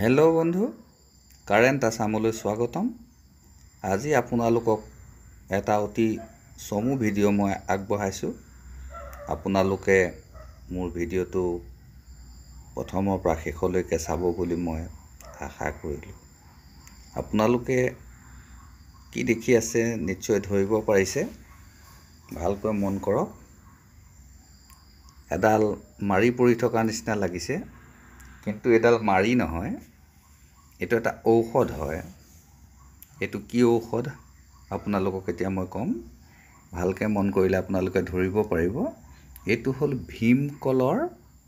Hello' বন্ধু, current আছামলৈ স্বাগতম। আজি আপোনালোকক এটা অতি চমু ভিডিঅ' মই আগবঢ়াইছোঁ। আপোনালোকে মোৰ ভিডিঅ'টো প্ৰথমৰ পৰা শেষলৈকে চাব বুলি মই আশা কৰিলোঁ। আপোনালোকে কি দেখি আছে নিশ্চয় ধৰিব পাৰিছে। ভালকৈ মন কৰক। এডাল মাৰি পৰি থকা নিচিনা লাগিছে, কিন্তু এডাল মাৰি নহয়, এইটো এটা ঔষধ হয়। এইটো কি ঔষধ আপোনালোকক এতিয়া মই ক'ম। ভালকৈ মন কৰিলে আপোনালোকে ধৰিব পাৰিব। এইটো হ'ল ভীমকলৰ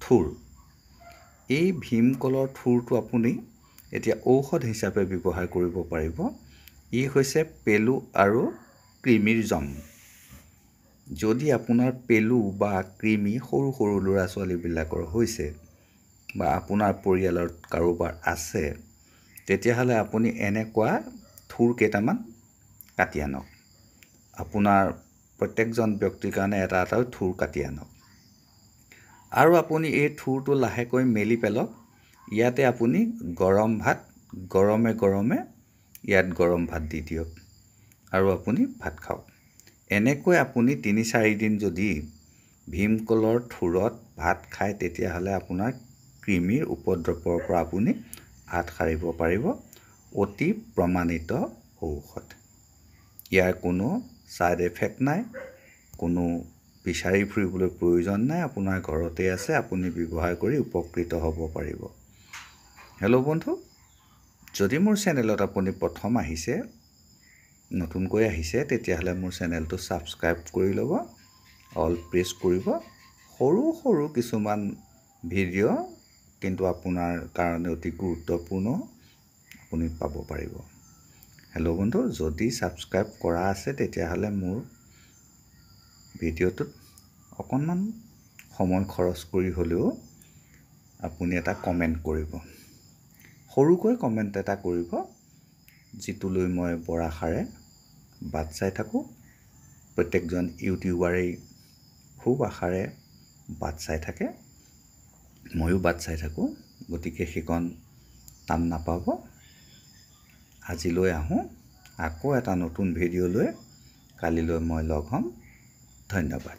থুৰ। এই ভীমকলৰ থুৰটো আপুনি এতিয়া ঔষধ হিচাপে ব্যৱহাৰ কৰিব পাৰিব। ই হৈছে পেলু আৰু কৃমিৰ জম। যদি আপোনাৰ পেলু বা কৃমি সৰু সৰু ল'ৰা ছোৱালীবিলাকৰ হৈছে বা আপোনাৰ পৰিয়ালত কাৰোবাৰ আছে, তেতিয়াহ'লে আপুনি এনেকুৱা থুৰ কেইটামান কাটি আনক। আপোনাৰ প্ৰত্যেকজন ব্যক্তিৰ কাৰণে এটা এটা থুৰ কাটি আনক। আৰু আপুনি এই থুৰটো লাহেকৈ মেলি পেলক। ইয়াতে আপুনি গৰম ভাত, গৰমে গৰমে ইয়াত গৰম ভাত দি দিয়ক আৰু আপুনি ভাত খাওক। এনেকৈ আপুনি ৩-৪ দিন যদি ভীমকলৰ থুৰত ভাত খায়, তেতিয়াহ'লে আপোনাৰ কৃমিৰ উপদ্ৰৱৰ পৰা আপুনি হাত সাৰিব পাৰিব। অতি প্ৰমাণিত ঔষধ। ইয়াৰ কোনো ছাইড এফেক্ট নাই, কোনো বিচাৰি ফুৰিবলৈ প্ৰয়োজন নাই। আপোনাৰ ঘৰতে আছে, আপুনি ব্যৱহাৰ কৰি উপকৃত হ'ব পাৰিব। হেল্ল' বন্ধু, যদি মোৰ চেনেলত আপুনি প্ৰথম আহিছে, নতুনকৈ আহিছে, তেতিয়াহ'লে মোৰ চেনেলটো ছাবস্ক্ৰাইব কৰি ল'ব, অল প্ৰেছ কৰিব। সৰু সৰু কিছুমান ভিডিঅ' কিন্তু আপোনাৰ কাৰণে অতি গুৰুত্বপূৰ্ণ আপুনি পাব পাৰিব। হেল্ল' বন্ধু, যদি ছাবস্ক্ৰাইব কৰা আছে, তেতিয়াহ'লে মোৰ ভিডিঅ'টোত অকণমান সময় খৰচ কৰি হ'লেও আপুনি এটা কমেণ্ট কৰিব। সৰুকৈ কমেণ্ট এটা কৰিব, যিটোলৈ মই বৰ আশাৰে বাট চাই থাকোঁ। প্ৰত্যেকজন ইউটিউবাৰেই খুব আশাৰে বাট চাই থাকে, ময়ো বাট চাই থাকোঁ। গতিকে সেইকণ টান নাপাব। আজিলৈ আহোঁ, আকৌ এটা নতুন ভিডিঅ' লৈ কালিলৈ মই লগ হ'ম। ধন্যবাদ।